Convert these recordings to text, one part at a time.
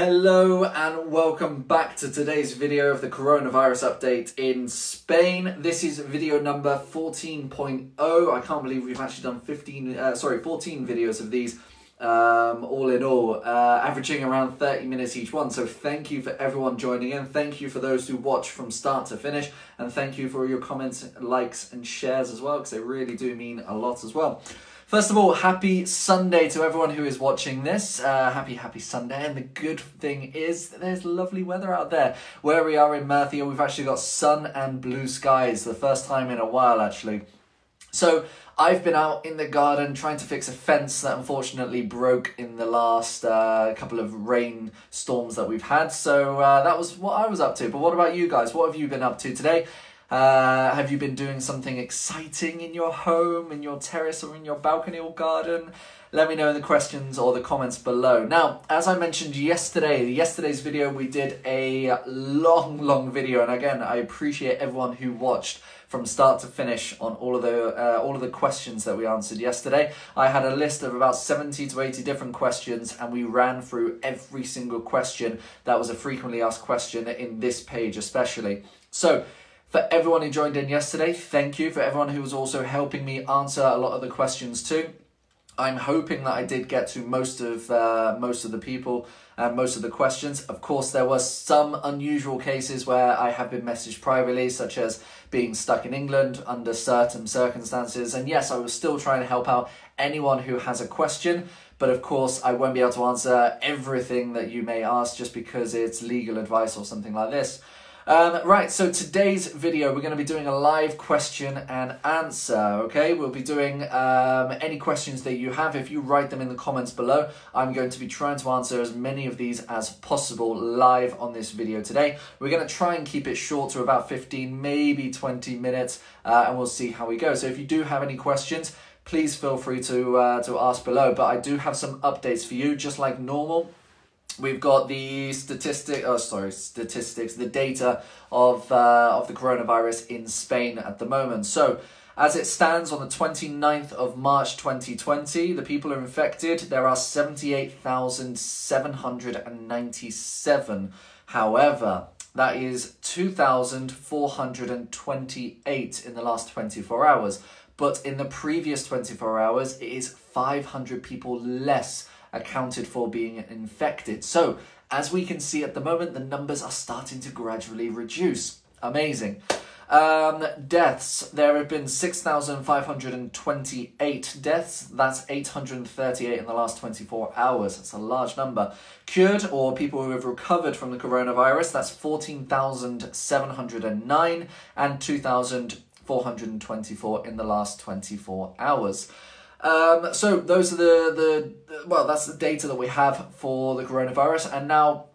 Hello and welcome back to today's video of the coronavirus update in Spain. This is video number 14.0. I can't believe we've actually done 14 videos of these all in all, averaging around 30 minutes each one. So thank you for everyone joining in. Thank you for those who watch from start to finish. And thank you for your comments, likes and shares as well, because they really do mean a lot as well. First of all, happy Sunday to everyone who is watching this. Happy Sunday. And the good thing is that there's lovely weather out there. Where we are in Murcia, we've actually got sun and blue skies. The first time in a while, actually. So I've been out in the garden trying to fix a fence that unfortunately broke in the last couple of rain storms that we've had. So that was what I was up to. But what about you guys? What have you been up to today? Have you been doing something exciting in your home, in your terrace or in your balcony or garden? Let me know in the questions or the comments below. Now, as I mentioned yesterday's video, we did a long video. And again, I appreciate everyone who watched from start to finish on all of the questions that we answered yesterday. I had a list of about 70 to 80 different questions, and we ran through every single question that was a frequently asked question in this page especially. So, for everyone who joined in yesterday, thank you. For everyone who was also helping me answer a lot of the questions too. I'm hoping that I did get to most of the people and most of the questions. Of course, there were some unusual cases where I have been messaged privately, such as being stuck in England under certain circumstances. And yes, I was still trying to help out anyone who has a question. But of course, I won't be able to answer everything that you may ask just because it's legal advice or something like this. Right, so today's video, we're going to be doing a live question and answer, okay? We'll be doing any questions that you have. If you write them in the comments below, I'm going to be trying to answer as many of these as possible live on this video today. We're going to try and keep it short to about 15, maybe 20 minutes, and we'll see how we go. So if you do have any questions, please feel free to ask below. But I do have some updates for you, just like normal. We've got the the data of the coronavirus in Spain at the moment. So, as it stands on the 29th of March 2020, the people who are infected, there are 78,797. However, that is 2,428 in the last 24 hours. But in the previous 24 hours, it is 500 people less accounted for being infected. So, as we can see at the moment, the numbers are starting to gradually reduce. Amazing. Deaths, there have been 6,528 deaths. That's 838 in the last 24 hours. That's a large number. Cured, or people who have recovered from the coronavirus, that's 14,709 and 2,424 in the last 24 hours. So those are well, that's the data that we have for the coronavirus. And now,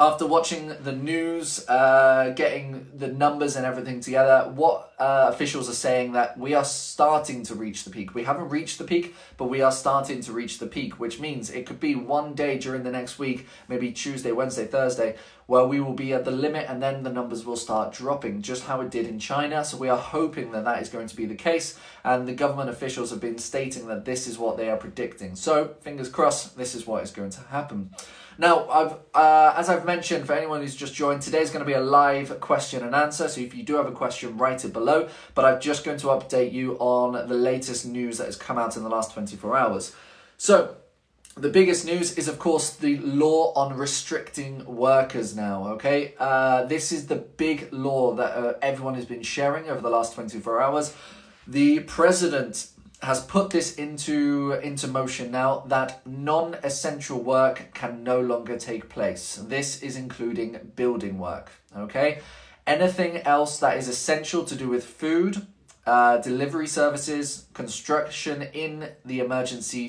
after watching the news, getting the numbers and everything together, what officials are saying that we are starting to reach the peak. We haven't reached the peak, but we are starting to reach the peak, which means it could be one day during the next week, maybe Tuesday, Wednesday, Thursday, where we will be at the limit and then the numbers will start dropping, just how it did in China. So we are hoping that that is going to be the case. And the government officials have been stating that this is what they are predicting. So fingers crossed, this is what is going to happen. Now, as I've mentioned, for anyone who's just joined, today's going to be a live question and answer. So if you do have a question, write it below. But I'm just going to update you on the latest news that has come out in the last 24 hours. So, the biggest news is, of course, the law on restricting workers now, okay? This is the big law that everyone has been sharing over the last 24 hours. The president has put this into motion now, that non-essential work can no longer take place. This is including building work, okay? Anything else that is essential to do with food, delivery services, construction in the emergency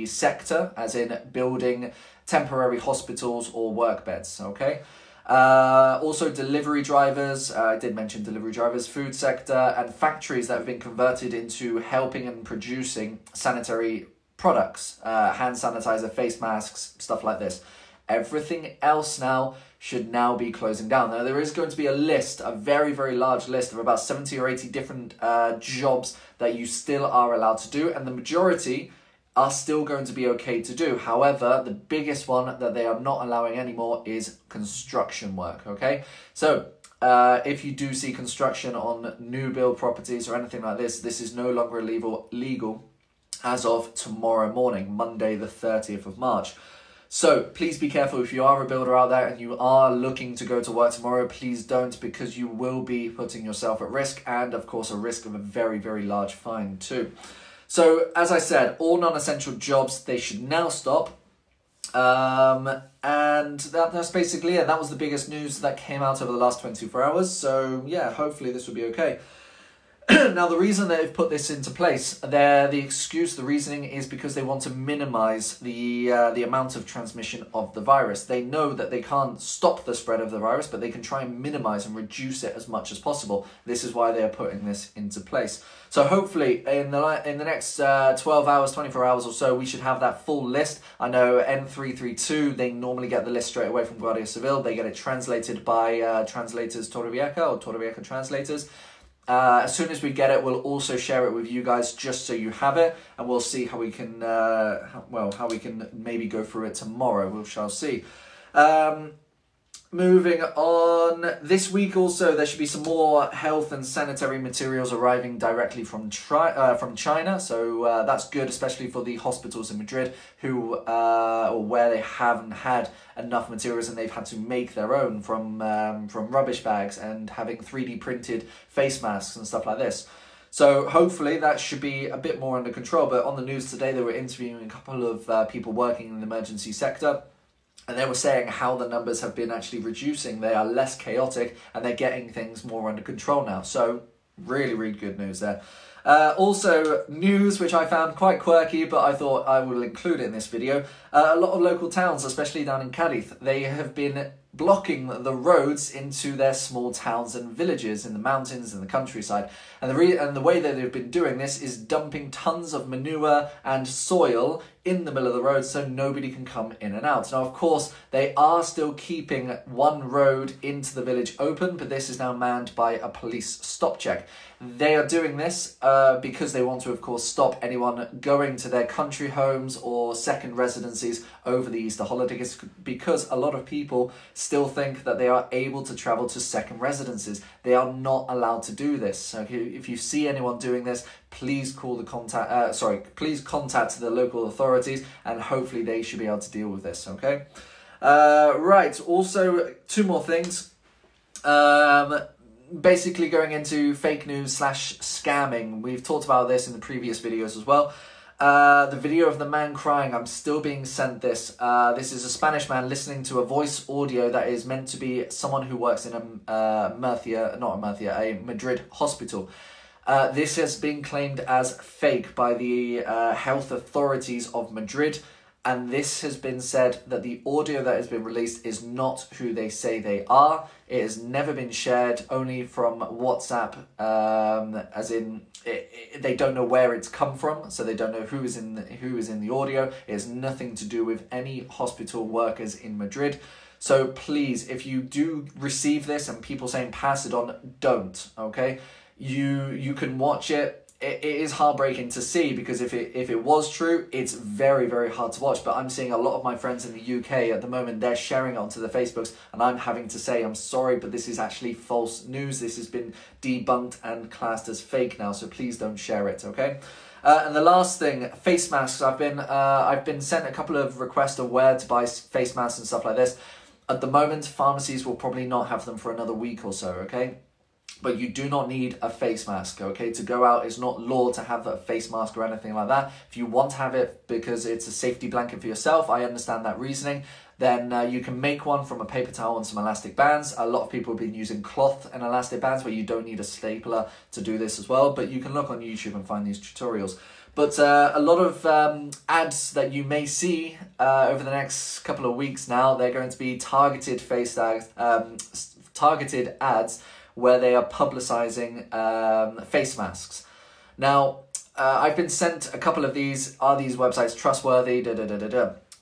sector, as in building temporary hospitals or work beds, okay? Also delivery drivers, I did mention delivery drivers, food sector, and factories that have been converted into helping and producing sanitary products, hand sanitizer, face masks, stuff like this. Everything else now should now be closing down. Now, there is going to be a list, a very, very large list of about 70 or 80 different jobs that you still are allowed to do, and the majority are still going to be okay to do. However, the biggest one that they are not allowing anymore is construction work, okay? So if you do see construction on new build properties or anything like this, this is no longer legal as of tomorrow morning, Monday the 30th of March. So please be careful if you are a builder out there and you are looking to go to work tomorrow, please don't, because you will be putting yourself at risk, and of course a risk of a very, very large fine too. So as I said, all non-essential jobs, they should now stop. And that's basically it. That was the biggest news that came out over the last 24 hours. So yeah, hopefully this will be okay. Now, the reason they've put this into place, the reasoning is because they want to minimize the amount of transmission of the virus. They know that they can't stop the spread of the virus, but they can try and minimize and reduce it as much as possible. This is why they are putting this into place. So hopefully in the next 12 hours, 24 hours or so, we should have that full list. I know N332, they normally get the list straight away from Guardia Civil. They get it translated by translators Torrevieja or Torrevieja translators. As soon as we get it, we'll also share it with you guys just so you have it, and we'll see how we can, how we can maybe go through it tomorrow. We shall see. Moving on, this week also there should be some more health and sanitary materials arriving directly from China. So that's good, especially for the hospitals in Madrid who or where they haven't had enough materials and they've had to make their own from rubbish bags and having 3D printed face masks and stuff like this. So hopefully that should be a bit more under control. But on the news today, they were interviewing a couple of people working in the emergency sector. And they were saying how the numbers have been actually reducing. They are less chaotic and they're getting things more under control now. So really, really good news there. Also, news which I found quite quirky, but I thought I will include it in this video. A lot of local towns, especially down in Cadiz, they have been blocking the roads into their small towns and villages in the mountains and the countryside. And the way that they've been doing this is dumping tons of manure and soil in the middle of the road so nobody can come in and out. Now, of course, they are still keeping one road into the village open, but this is now manned by a police stop check. They are doing this because they want to, of course, stop anyone going to their country homes or second residencies over the Easter holidays, because a lot of people still think that they are able to travel to second residences. They are not allowed to do this. So if you see anyone doing this, please call the please contact the local authorities, and hopefully they should be able to deal with this. Okay. Right. Also, two more things. Basically going into fake news / scamming. We've talked about this in the previous videos as well. The video of the man crying, I'm still being sent this. This is a Spanish man listening to a voice audio that is meant to be someone who works in a Madrid hospital. This has been claimed as fake by the health authorities of Madrid. And this has been said that the audio that has been released is not who they say they are. It has never been shared, only from WhatsApp, as in they don't know where it's come from, so they don't know who is in the audio. It has nothing to do with any hospital workers in Madrid. So please, if you do receive this and people saying pass it on, don't. Okay, you can watch it. It is heartbreaking to see, because if it was true, it's very, very hard to watch. But I'm seeing a lot of my friends in the UK at the moment, they're sharing it onto their Facebooks, and I'm having to say, I'm sorry, but this is actually false news. This has been debunked and classed as fake now, so please don't share it, okay? And the last thing, face masks. I've been sent a couple of requests of where to buy face masks and stuff like this. At the moment, pharmacies will probably not have them for another week or so, okay? But you do not need a face mask, okay? To go out, it's not law to have a face mask or anything like that. If you want to have it because it's a safety blanket for yourself, I understand that reasoning. Then you can make one from a paper towel and some elastic bands. A lot of people have been using cloth and elastic bands where you don't need a stapler to do this as well. But you can look on YouTube and find these tutorials. But a lot of ads that you may see over the next couple of weeks now, they're going to be targeted targeted ads where they are publicizing face masks. Now, I've been sent a couple of these. Are these websites trustworthy?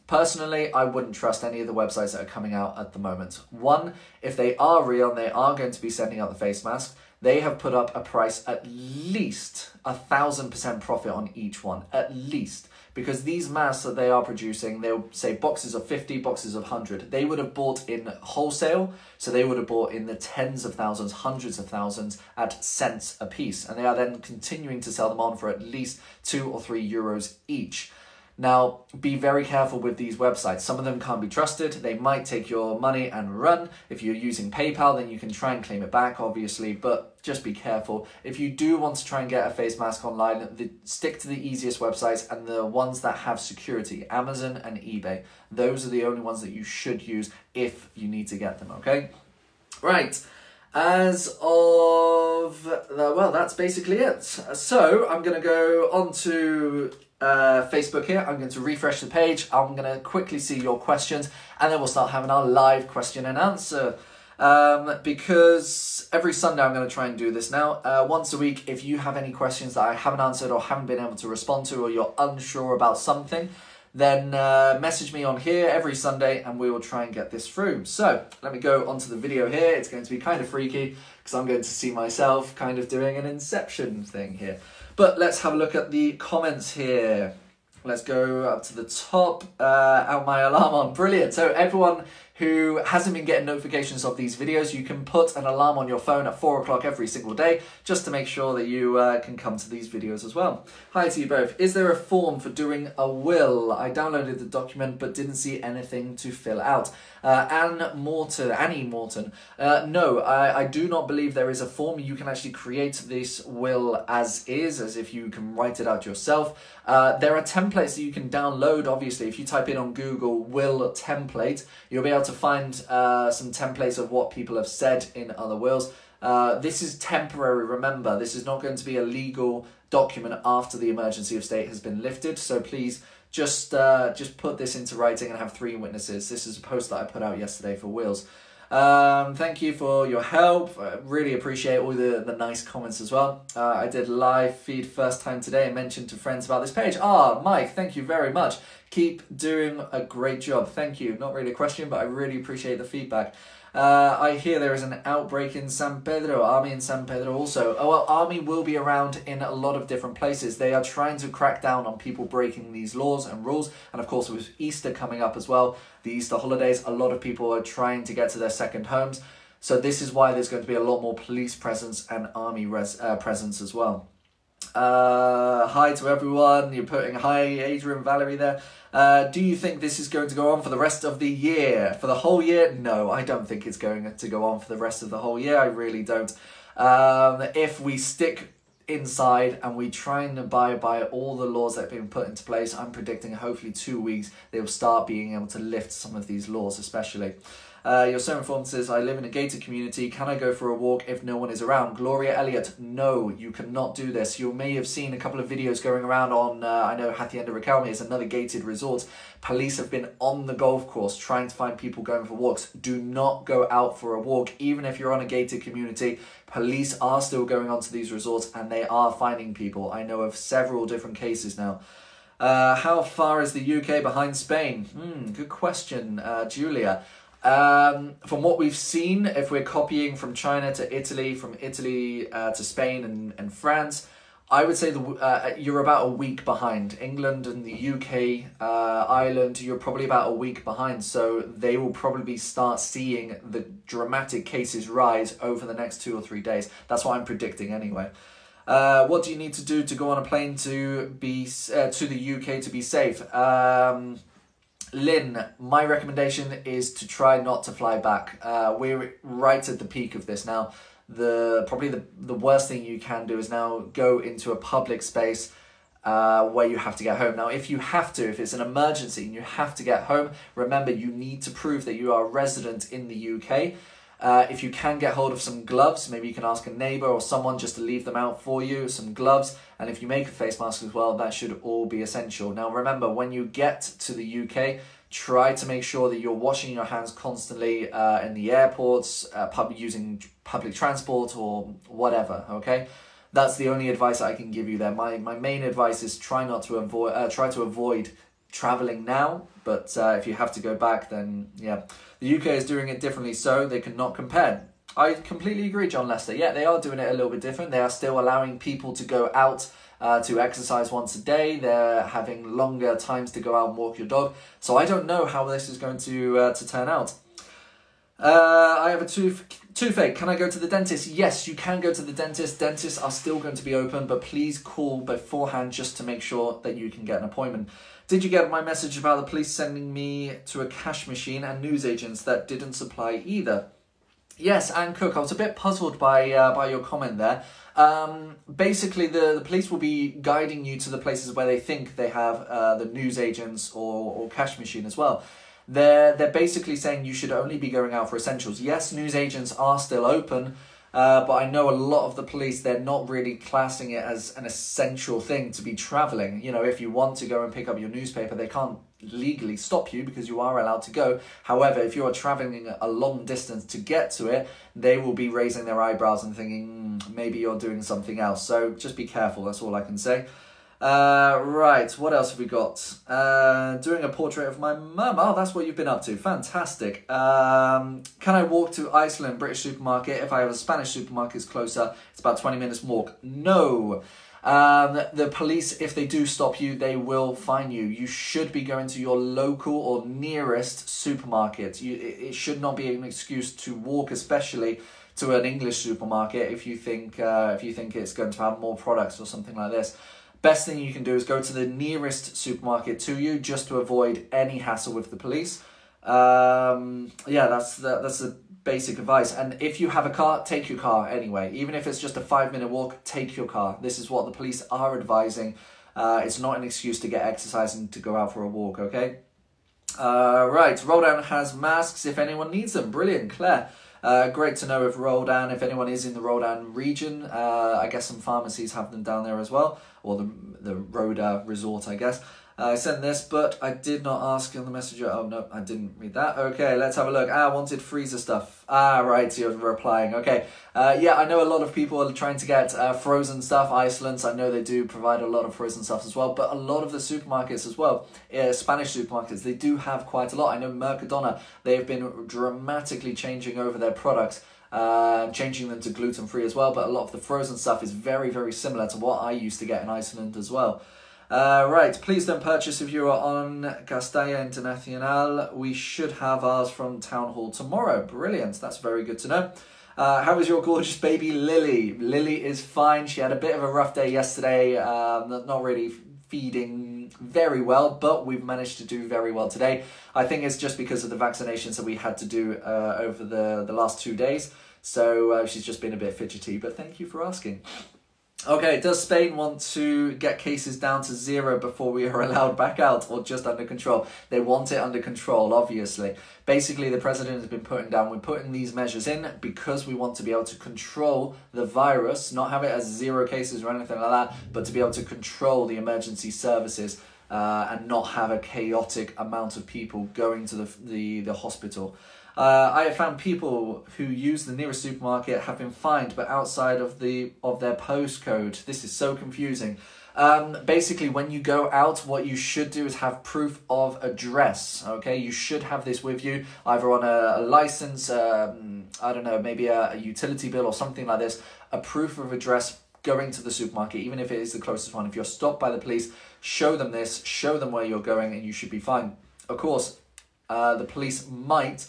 Personally, I wouldn't trust any of the websites that are coming out at the moment. One, if they are real and they are going to be sending out the face mask, they have put up a price at least 1,000% profit on each one, at least. because these masks that they are producing, they'll say boxes of 50, boxes of 100. They would have bought in wholesale, so they would have bought in the tens of thousands, hundreds of thousands at cents a piece, and they are then continuing to sell them on for at least €2 or €3 each. Now, be very careful with these websites. Some of them can't be trusted. They might take your money and run. If you're using PayPal, then you can try and claim it back, obviously, but just be careful. If you do want to try and get a face mask online, stick to the easiest websites and the ones that have security, Amazon and eBay. Those are the only ones that you should use if you need to get them, okay? Right. As of, well, that's basically it. So I'm going to go on to Facebook here. I'm going to refresh the page. I'm going to quickly see your questions, and then we'll start having our live question and answer. Because every Sunday I'm going to try and do this now. Once a week, if you have any questions that I haven't answered or haven't been able to respond to, or you're unsure about something, then message me on here every Sunday and we will try and get this through. So let me go onto the video here. It's going to be kind of freaky because I'm going to see myself kind of doing an Inception thing here. But let's have a look at the comments here. Let's go up to the top. Out my alarm on. Brilliant. So everyone who hasn't been getting notifications of these videos, you can put an alarm on your phone at 4 o'clock every single day, just to make sure that you can come to these videos as well. Hi to you both. Is there a form for doing a will? I downloaded the document but didn't see anything to fill out. Annie Morton. No, I do not believe there is a form. You can actually create this will as is, as if you can write it out yourself. There are templates that you can download, obviously. If you type in on Google will template, you'll be able to find some templates of what people have said in other wills. This is temporary, remember. This is not going to be a legal document after the emergency of state has been lifted, so please just put this into writing and have 3 witnesses. This is a post that I put out yesterday for wills. Thank you for your help. I really appreciate all the nice comments as well. I did live feed first time today and mentioned to friends about this page. Mike, thank you very much. Keep doing a great job. Thank you. Not really a question, but I really appreciate the feedback. I hear there is an outbreak in San Pedro, Army in San Pedro also. Oh, well, Army will be around in a lot of different places. They are trying to crack down on people breaking these laws and rules. And of course, with Easter coming up as well, the Easter holidays, a lot of people are trying to get to their second homes. So this is why there's going to be a lot more police presence and Army presence as well. Hi to everyone. You're putting hi, Adrian, Valerie there. Do you think this is going to go on for the rest of the year? For the whole year? No, I don't think it's going to go on for the rest of the whole year. I really don't. If we stick inside and we try and abide by all the laws that have been put into place, I'm predicting hopefully 2 weeks they will start being able to lift some of these laws, especially. You're so informed says, I live in a gated community. Can I go for a walk if no one is around? Gloria Elliott, no, you cannot do this. You may have seen a couple of videos going around on, I know Hacienda Riquelme is another gated resort. Police have been on the golf course trying to find people going for walks. Do not go out for a walk, even if you're on a gated community. Police are still going onto these resorts and they are finding people. I know of several different cases now. How far is the UK behind Spain? Good question, Julia. From what we've seen, if we're copying from China to Italy, from Italy to Spain and France, I would say you're about a week behind. England and the UK, Ireland, you're probably about a week behind. So they will probably start seeing the dramatic cases rise over the next 2 or 3 days. That's what I'm predicting anyway. What do you need to do to go on a plane to the UK to be safe? Lynn, my recommendation is to try not to fly back. We're right at the peak of this now. Probably the worst thing you can do is now go into a public space where you have to get home. Now, if it's an emergency and you have to get home, remember you need to prove that you are a resident in the UK. If you can get hold of some gloves, maybe you can ask a neighbour or someone just to leave them out for you, some gloves. And if you make a face mask as well, that should all be essential. Now, remember, when you get to the UK, try to make sure that you're washing your hands constantly in the airports, using public transport or whatever, okay? That's the only advice I can give you there. My main advice is try to avoid traveling now, but if you have to go back, then yeah. The UK is doing it differently, so they cannot compare. I completely agree, John Lester. Yeah, they are doing it a little bit different. They are still allowing people to go out to exercise once a day. They're having longer times to go out and walk your dog. So I don't know how this is going to turn out. I have a toothache. Can I go to the dentist? Yes, you can go to the dentist. Dentists are still going to be open, but please call beforehand just to make sure that you can get an appointment. Did you get my message about the police sending me to a cash machine and newsagents that didn't supply either? Yes, Anne Cook, I was a bit puzzled by your comment there. Basically, the police will be guiding you to the places where they think they have the newsagents or cash machine as well. They're basically saying you should only be going out for essentials. Yes, newsagents are still open, but I know a lot of the police, they're not really classing it as an essential thing to be travelling. You know, if you want to go and pick up your newspaper, they can't legally stop you because you are allowed to go. However, if you are travelling a long distance to get to it, they will be raising their eyebrows and thinking, maybe you're doing something else. So just be careful, that's all I can say. Right, what else have we got? Doing a portrait of my mum. Oh, that's what you've been up to. Fantastic. Can I walk to Iceland, British supermarket? If I have a Spanish supermarket, it's closer. It's about 20 minutes walk. No. The police, if they do stop you, they will fine you. You should be going to your local or nearest supermarket. It should not be an excuse to walk, especially to an English supermarket, if you think it's going to have more products or something like this. Best thing you can do is go to the nearest supermarket to you, just to avoid any hassle with the police. Yeah, that's the basic advice. And if you have a car, take your car anyway. Even if it's just a 5-minute walk, take your car. This is what the police are advising. It's not an excuse to get exercise and to go out for a walk, okay? Right, Roldan has masks if anyone needs them. Brilliant, Claire. Great to know if Roldan, if anyone is in the Roldan region. I guess some pharmacies have them down there as well, or the Roda resort, I guess. I sent this, but I did not ask on the messenger. Oh, no, I didn't read that. Okay, let's have a look. I wanted freezer stuff. Right, so you're replying. Okay, yeah, I know a lot of people are trying to get frozen stuff. Iceland, I know they do provide a lot of frozen stuff as well, but a lot of the supermarkets as well, Spanish supermarkets, they do have quite a lot. I know Mercadona, they've been dramatically changing over their products, changing them to gluten-free as well, but a lot of the frozen stuff is very, very similar to what I used to get in Iceland as well. Right, please don't purchase if you are on Castilla Internacional. We should have ours from Town Hall tomorrow. Brilliant, that's very good to know. How is your gorgeous baby Lily? Lily is fine. She had a bit of a rough day yesterday, not really feeding very well, but we've managed to do very well today. I think it's just because of the vaccinations that we had to do over the last 2 days. So she's just been a bit fidgety, but thank you for asking. Okay, does Spain want to get cases down to 0 before we are allowed back out, or just under control? They want it under control, obviously. Basically, the president has been we're putting these measures in because we want to be able to control the virus, not have it as 0 cases or anything like that, but to be able to control the emergency services and not have a chaotic amount of people going to the hospital. I have found people who use the nearest supermarket have been fined, but outside of their postcode. This is so confusing. Basically, when you go out, what you should do is have proof of address. Okay, you should have this with you, either on a license, I don't know, maybe a utility bill or something like this. A proof of address going to the supermarket, even if it is the closest one. If you're stopped by the police, show them this, show them where you're going, and you should be fine. Of course, the police might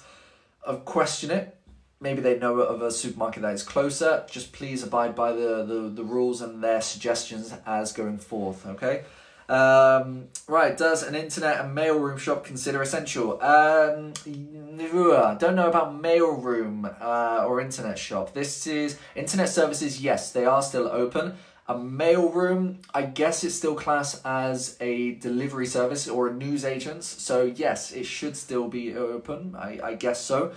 question it. Maybe they know of a supermarket that is closer. Just please abide by the rules and their suggestions as going forth, okay? Right, does an internet and mailroom shop consider essential? Don't know about mailroom or internet shop. This is internet services, yes, they are still open. A mailroom, I guess it's still classed as a delivery service or a news agent. So yes, it should still be open. I guess so.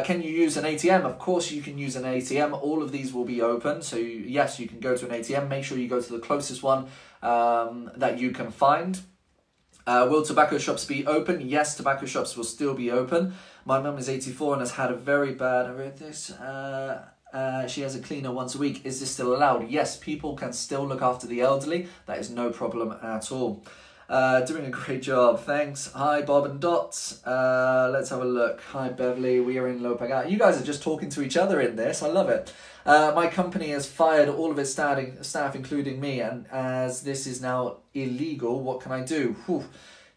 Can you use an ATM? Of course you can use an ATM. All of these will be open. So yes, you can go to an ATM. Make sure you go to the closest one that you can find. Will tobacco shops be open? Yes, tobacco shops will still be open. My mum is 84 and has had a very bad, I read this, she has a cleaner once a week. Is this still allowed? Yes, people can still look after the elderly. That is no problem at all. Doing a great job, thanks. Hi, Bob and Dots. Let's have a look. Hi, Beverly. We are in Lopagat. You guys are just talking to each other in this. I love it. My company has fired all of its staff, including me, and as this is now illegal, what can I do? Whew.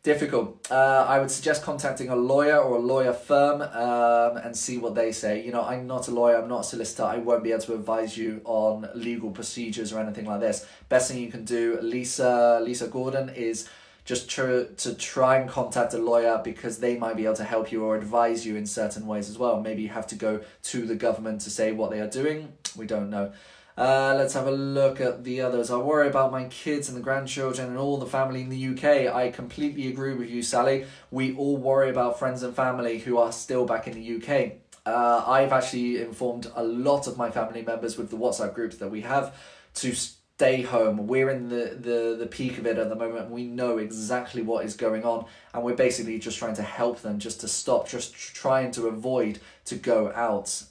Difficult. I would suggest contacting a lawyer or a lawyer firm and see what they say. You know, I'm not a lawyer, I'm not a solicitor, I won't be able to advise you on legal procedures or anything like this. Best thing you can do, Lisa Gordon, is just to try and contact a lawyer, because they might be able to help you or advise you in certain ways as well. Maybe you have to go to the government to say what they are doing. We don't know. Let's have a look at the others. I worry about my kids and the grandchildren and all the family in the UK. I completely agree with you, Sally. We all worry about friends and family who are still back in the UK. I've actually informed a lot of my family members with the WhatsApp groups that we have to stay home. We're in the peak of it at the moment. We know exactly what is going on, and we're basically just trying to help them just to stop, just trying to avoid to go out.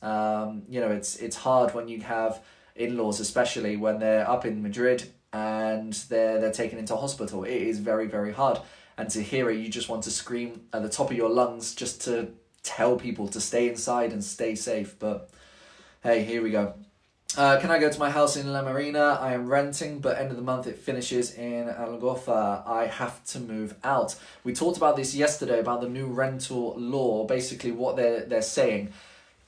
You know, it's hard when you have in-laws, especially when they're up in Madrid and they're taken into hospital. It is very, very hard, and to hear it, you just want to scream at the top of your lungs just to tell people to stay inside and stay safe. But hey, here we go. Can I go to my house in La Marina? I am renting, but end of the month it finishes in Algorfa. I have to move out. We talked about this yesterday, about the new rental law. Basically what they're saying,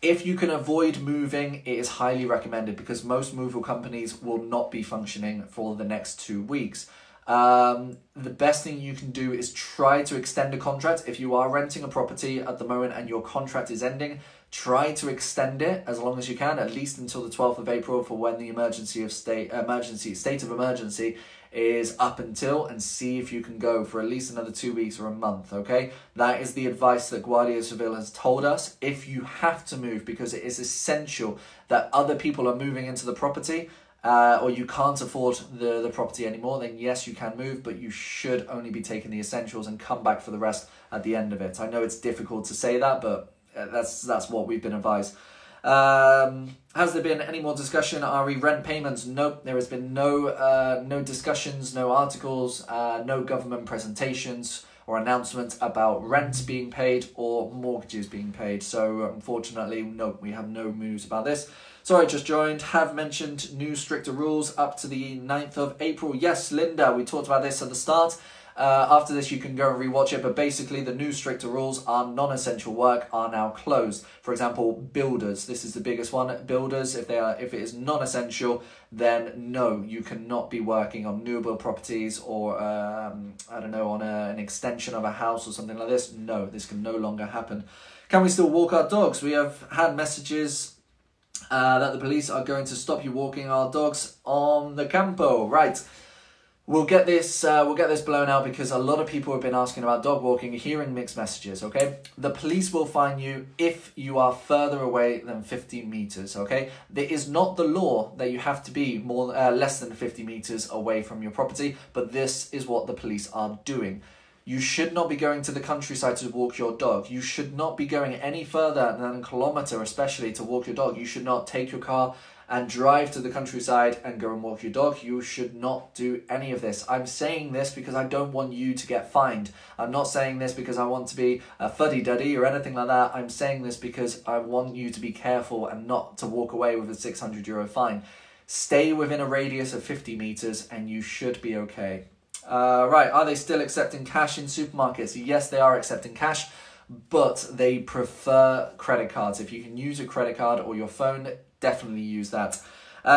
if you can avoid moving, it is highly recommended, because most moval companies will not be functioning for the next 2 weeks. The best thing you can do is try to extend a contract. If you are renting a property at the moment and your contract is ending, try to extend it as long as you can, at least until the 12th of April for when the state of emergency is up until, and see if you can go for at least another 2 weeks or a month, okay? That is the advice that Guardia Civil has told us. If you have to move because it is essential that other people are moving into the property, or you can't afford the property anymore, then yes, you can move, but you should only be taking the essentials and come back for the rest at the end of it. I know it's difficult to say that, but that's what we've been advised. Has there been any more discussion? RE rent payments? Nope, there has been no discussions, no articles, no government presentations or announcements about rents being paid or mortgages being paid. So unfortunately, no, we have no news about this. Sorry, just joined. Have mentioned new stricter rules up to the 9th of April. Yes, Linda, we talked about this at the start. After this, you can go and rewatch it, but basically the new stricter rules are non-essential work are now closed. For example, builders. This is the biggest one. Builders, if it is non-essential, then no, you cannot be working on new build properties or, I don't know, on an extension of a house or something like this. No, this can no longer happen. Can we still walk our dogs? We have had messages that the police are going to stop you walking our dogs on the campo. Right. We'll get this blown out, because a lot of people have been asking about dog walking, hearing mixed messages, okay? The police will fine you if you are further away than 50 meters, okay? There is not the law that you have to be less than 50 meters away from your property, but this is what the police are doing. You should not be going to the countryside to walk your dog. You should not be going any further than a kilometer, especially to walk your dog. You should not take your car and drive to the countryside and go and walk your dog. You should not do any of this. I'm saying this because I don't want you to get fined. I'm not saying this because I want to be a fuddy-duddy or anything like that. I'm saying this because I want you to be careful and not to walk away with a €600 fine. Stay within a radius of 50 meters and you should be okay. Right, are they still accepting cash in supermarkets? Yes, they are accepting cash, but they prefer credit cards. If you can use a credit card or your phone, definitely use that.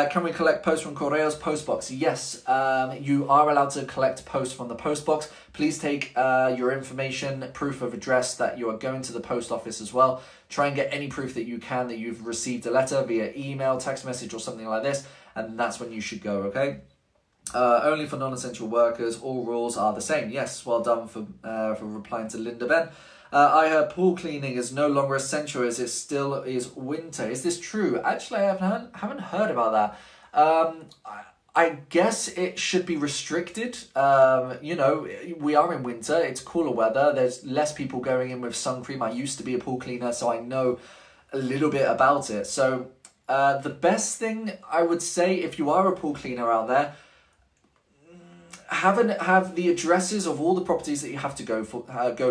Can we collect post from Correos Postbox? Yes, you are allowed to collect post from the postbox. Please take your information, proof of address that you are going to the post office as well. Try and get any proof that you can that you've received a letter via email, text message or something like this, and that's when you should go, okay? Only for non-essential workers, all rules are the same. Yes, well done for replying to Linda Ben. I heard pool cleaning is no longer essential as it still is winter. Is this true? Actually, I haven't heard about that. I guess it should be restricted. You know, we are in winter. It's cooler weather. There's less people going in with sun cream. I used to be a pool cleaner, so I know a little bit about it. So the best thing I would say, if you are a pool cleaner out there, have the addresses of all the properties that you have to go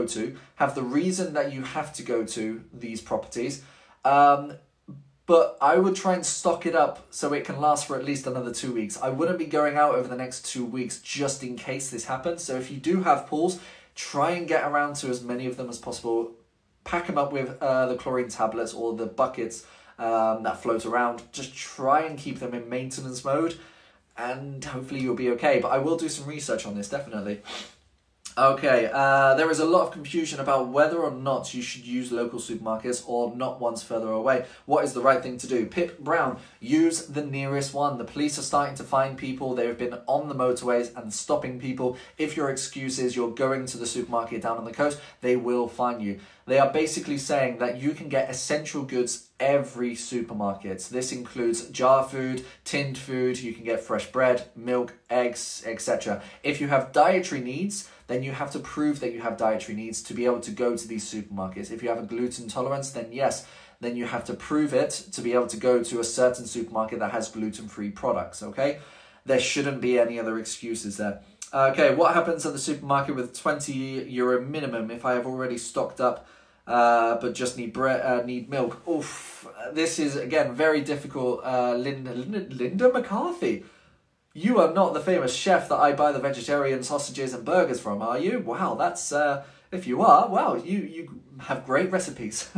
to, have the reason that you have to go to these properties, but I would try and stock it up so it can last for at least another 2 weeks. I wouldn't be going out over the next 2 weeks just in case this happens. So if you do have pools, try and get around to as many of them as possible. Pack them up with the chlorine tablets or the buckets that float around. Just try and keep them in maintenance mode, and hopefully you'll be okay. But I will do some research on this, definitely. Okay, there is a lot of confusion about whether or not you should use local supermarkets or not ones further away. What is the right thing to do? Pip Brown, use the nearest one. The police are starting to find people. They've been on the motorways and stopping people. If your excuse is you're going to the supermarket down on the coast, they will find you. They are basically saying that you can get essential goods every supermarket. This includes jar food, tinned food, you can get fresh bread, milk, eggs, etc. If you have dietary needs, then you have to prove that you have dietary needs to be able to go to these supermarkets. If you have a gluten tolerance, then yes, then you have to prove it to be able to go to a certain supermarket that has gluten-free products, okay? There shouldn't be any other excuses there. Okay, what happens at the supermarket with €20 minimum if I have already stocked up but just need milk? Oof, this is, again, very difficult. Linda McCarthy. You are not the famous chef that I buy the vegetarian sausages and burgers from, are you? Wow, that's, if you are, wow, you have great recipes.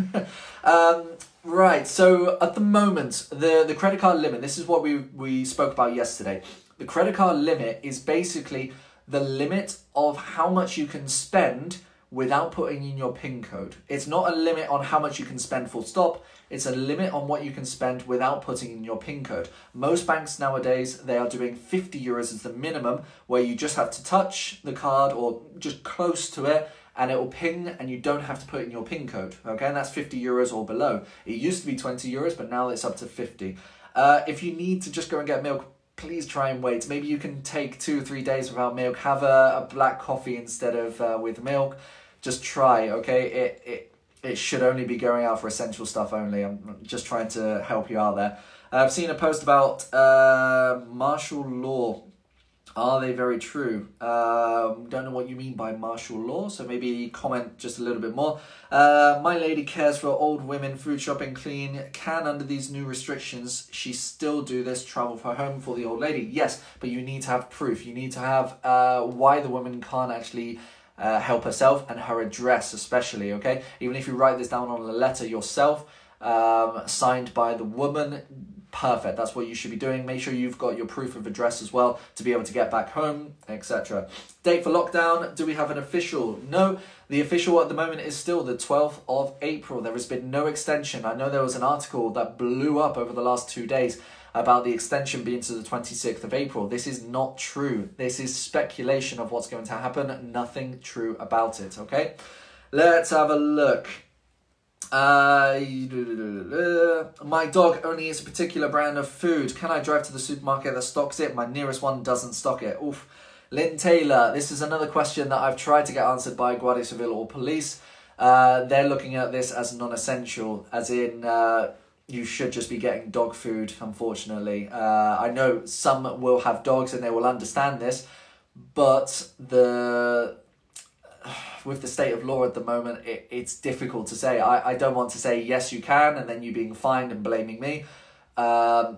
Right, so at the moment, the credit card limit, this is what we spoke about yesterday. The credit card limit is basically the limit of how much you can spend without putting in your PIN code. It's not a limit on how much you can spend full stop. It's a limit on what you can spend without putting in your PIN code. Most banks nowadays, they are doing €50 as the minimum, where you just have to touch the card or just close to it and it will ping and you don't have to put in your PIN code. Okay, and that's €50 or below. It used to be €20, but now it's up to 50. If you need to just go and get milk, please try and wait. Maybe you can take 2 or 3 days without milk. Have a black coffee instead of with milk. Just try, okay? It should only be going out for essential stuff only. I'm just trying to help you out there. I've seen a post about martial law. Are they very true? Don't know what you mean by martial law, so maybe comment just a little bit more. My lady cares for old women, food shopping, clean. Can, under these new restrictions, she still do this, travel for home for the old lady? Yes, but you need to have proof. You need to have why the woman can't actually help herself and her address especially, okay? Even if you write this down on a letter yourself, signed by the woman, perfect. That's what you should be doing. Make sure you've got your proof of address as well to be able to get back home, etc. Date for lockdown, do we have an official? No, the official at the moment is still the 12th of April. There has been no extension. I know there was an article that blew up over the last 2 days about the extension being to the 26th of April. This is not true. This is speculation of what's going to happen. Nothing true about it, okay? Let's have a look. My dog only eats a particular brand of food. Can I drive to the supermarket that stocks it? My nearest one doesn't stock it. Oof. Lynn Taylor, this is another question that I've tried to get answered by Guardia Civil or police. They're looking at this as non-essential, as in you should just be getting dog food, unfortunately. I know some will have dogs and they will understand this, but with the state of law at the moment, it's difficult to say. I don't want to say, yes, you can, and then you being fined and blaming me. I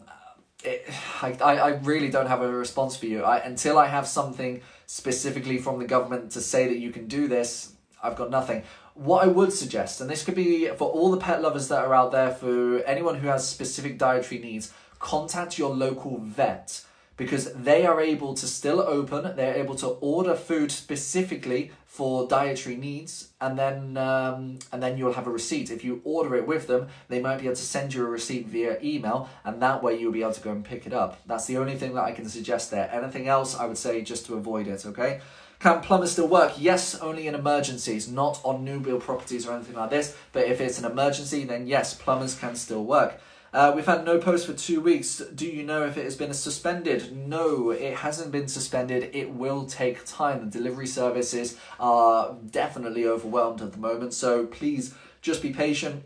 really don't have a response for you. Until I have something specifically from the government to say that you can do this, I've got nothing. What I would suggest, and this could be for all the pet lovers that are out there, for anyone who has specific dietary needs, contact your local vet, because they are able to still open, they're able to order food specifically for dietary needs, and then you'll have a receipt. If you order it with them, they might be able to send you a receipt via email, and that way you'll be able to go and pick it up. That's the only thing that I can suggest there. Anything else, I would say just to avoid it, okay? Can plumbers still work? Yes, only in emergencies, not on new build properties or anything like this, but if it's an emergency, then yes, plumbers can still work. We've had no post for 2 weeks. Do you know if it has been suspended? No, it hasn't been suspended. It will take time. The delivery services are definitely overwhelmed at the moment, so please just be patient.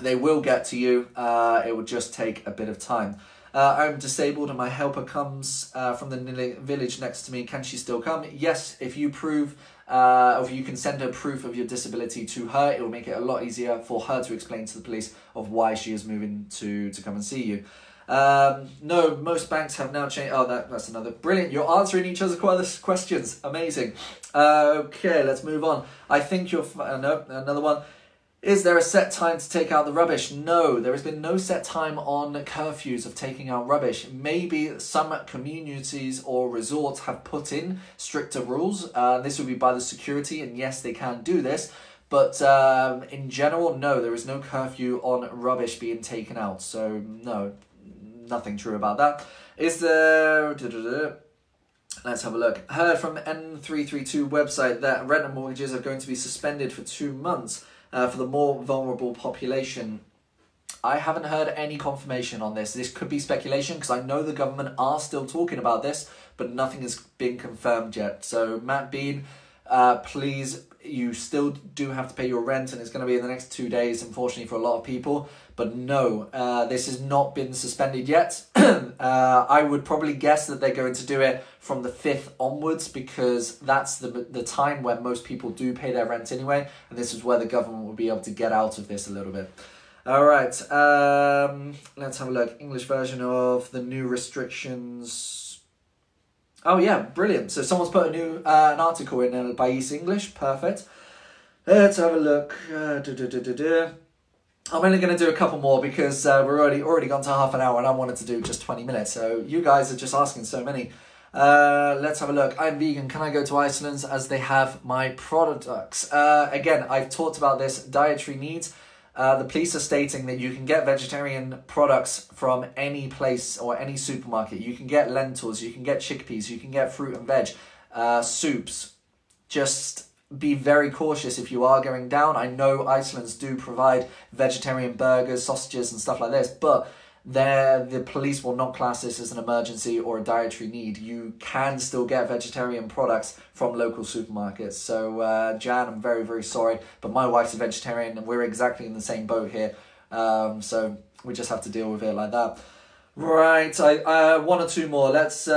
They will get to you. It will just take a bit of time. I'm disabled and my helper comes from the village next to me. Can she still come? Yes, if you prove, if you can send her proof of your disability to her, it will make it a lot easier for her to explain to the police of why she is moving to come and see you. No, most banks have now changed. Oh, that's another. Brilliant. You're answering each other's questions. Amazing. Okay, let's move on. I think you're... no, another one. Is there a set time to take out the rubbish? No, there has been no set time on curfews of taking out rubbish. Maybe some communities or resorts have put in stricter rules. This will be by the security, and yes, they can do this. But in general, no, there is no curfew on rubbish being taken out. So, no, nothing true about that. Is there... Let's have a look. Heard from N332 website that rent and mortgages are going to be suspended for 2 months. For the more vulnerable population. I haven't heard any confirmation on this. This could be speculation because I know the government are still talking about this, but nothing has been confirmed yet. So Matt Bean, please, you still do have to pay your rent and it's going to be in the next 2 days, unfortunately for a lot of people. But no, this has not been suspended yet. I would probably guess that they're going to do it from the 5th onwards because that's the time when most people do pay their rent anyway. And this is where the government will be able to get out of this a little bit. All right, let's have a look. English version of the new restrictions. Oh yeah, brilliant. So someone's put a new an article in by East English. Perfect. Let's have a look. I'm only going to do a couple more because we're already gone to half an hour and I wanted to do just 20 minutes. So you guys are just asking so many. Let's have a look. I'm vegan. Can I go to Iceland as they have my products? Again, I've talked about this. Dietary needs. The police are stating that you can get vegetarian products from any place or any supermarket. You can get lentils, you can get chickpeas, you can get fruit and veg, soups. Just be very cautious if you are going down. I know Iceland's do provide vegetarian burgers, sausages and stuff like this, but the police will not class this as an emergency or a dietary need. You can still get vegetarian products from local supermarkets. So Jan, I'm very, very sorry, but my wife's a vegetarian and we're exactly in the same boat here. So we just have to deal with it like that. Right, one or two more. Let's have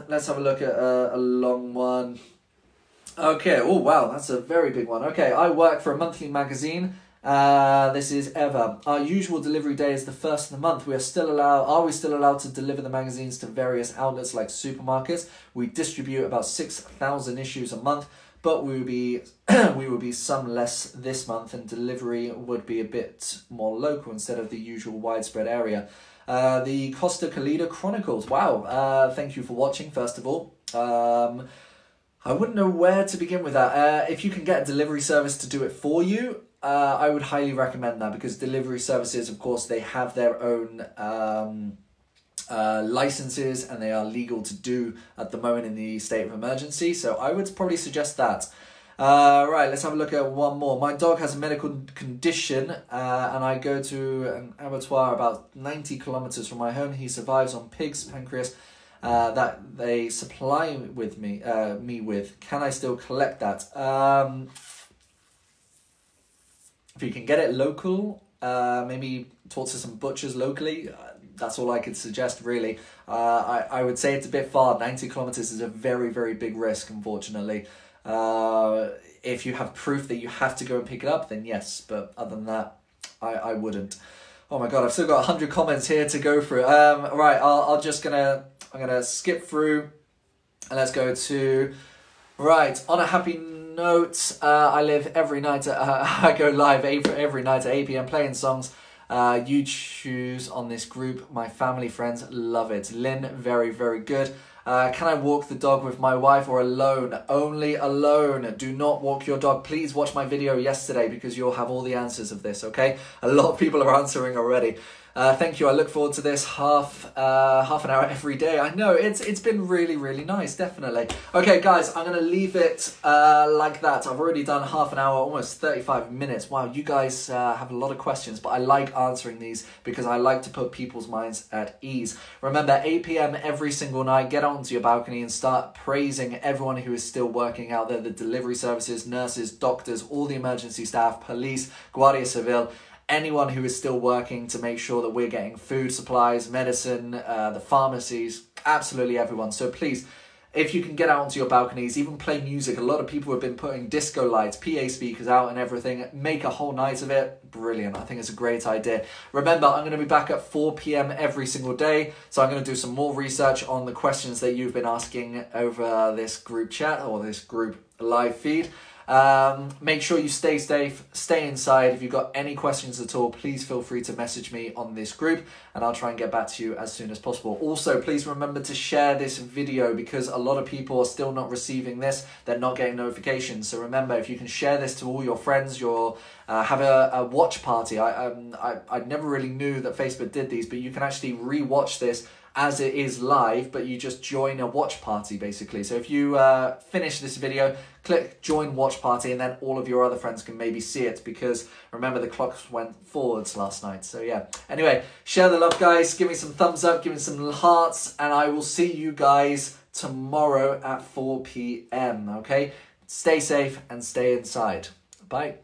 a look at a long one. Okay, oh wow, that's a very big one. Okay, I work for a monthly magazine. This is Eva. Our usual delivery day is the 1st of the month. Are we still allowed to deliver the magazines to various outlets like supermarkets? We distribute about 6,000 issues a month, but we will be some less this month and delivery would be a bit more local instead of the usual widespread area. The Costa Calida Chronicles. Wow, thank you for watching, first of all. I wouldn't know where to begin with that. If you can get a delivery service to do it for you, I would highly recommend that because delivery services, of course, they have their own licenses and they are legal to do at the moment in the state of emergency. So I would probably suggest that. Right, let's have a look at one more. My dog has a medical condition and I go to an abattoir about 90 kilometers from my home. He survives on pig's pancreas that they supply with me with. Can I still collect that? If you can get it local, maybe talk to some butchers locally. That's all I could suggest, really. I would say it's a bit far. 90 kilometers is a very, very big risk, unfortunately. If you have proof that you have to go and pick it up, then yes. But other than that, I wouldn't. Oh my God, I've still got 100 comments here to go through. Right, I'm gonna skip through and let's go to, right, on a happy note, I live every night, I go live every night at 8 PM playing songs. You choose on this group, my family, friends, love it. Lynn, very, very good. Can I walk the dog with my wife or alone? Only alone. Do not walk your dog. Please watch my video yesterday because you'll have all the answers of this, okay? A lot of people are answering already. Thank you. I look forward to this half an hour every day. I know it's been really, really nice, definitely. Okay, guys, I'm gonna leave it like that. I've already done half an hour, almost 35 minutes. Wow, you guys have a lot of questions, but I like answering these because I like to put people's minds at ease. Remember, 8 PM every single night. Get onto your balcony and start praising everyone who is still working out there: the delivery services, nurses, doctors, all the emergency staff, police, Guardia Civil. anyone who is still working to make sure that we're getting food supplies, medicine, the pharmacies, absolutely everyone. So please, if you can get out onto your balconies, even play music. A lot of people have been putting disco lights, PA speakers out and everything. Make a whole night of it. Brilliant. I think it's a great idea. Remember, I'm going to be back at 4 p.m. every single day. So I'm going to do some more research on the questions that you've been asking over this group chat or this group live feed. Make sure you stay safe, stay inside. If you've got any questions at all, please feel free to message me on this group and I'll try and get back to you as soon as possible. Also, please remember to share this video because a lot of people are still not receiving this. They're not getting notifications. So remember, if you can share this to all your friends, have a watch party. I never really knew that Facebook did these, but you can actually re-watch this as it is live, but you just join a watch party basically. So if you finish this video, click join watch party and then all of your other friends can maybe see it because remember the clocks went forwards last night. So yeah, anyway, share the love guys, give me some thumbs up, give me some hearts, and I will see you guys tomorrow at 4 p.m. okay? Stay safe and stay inside. Bye.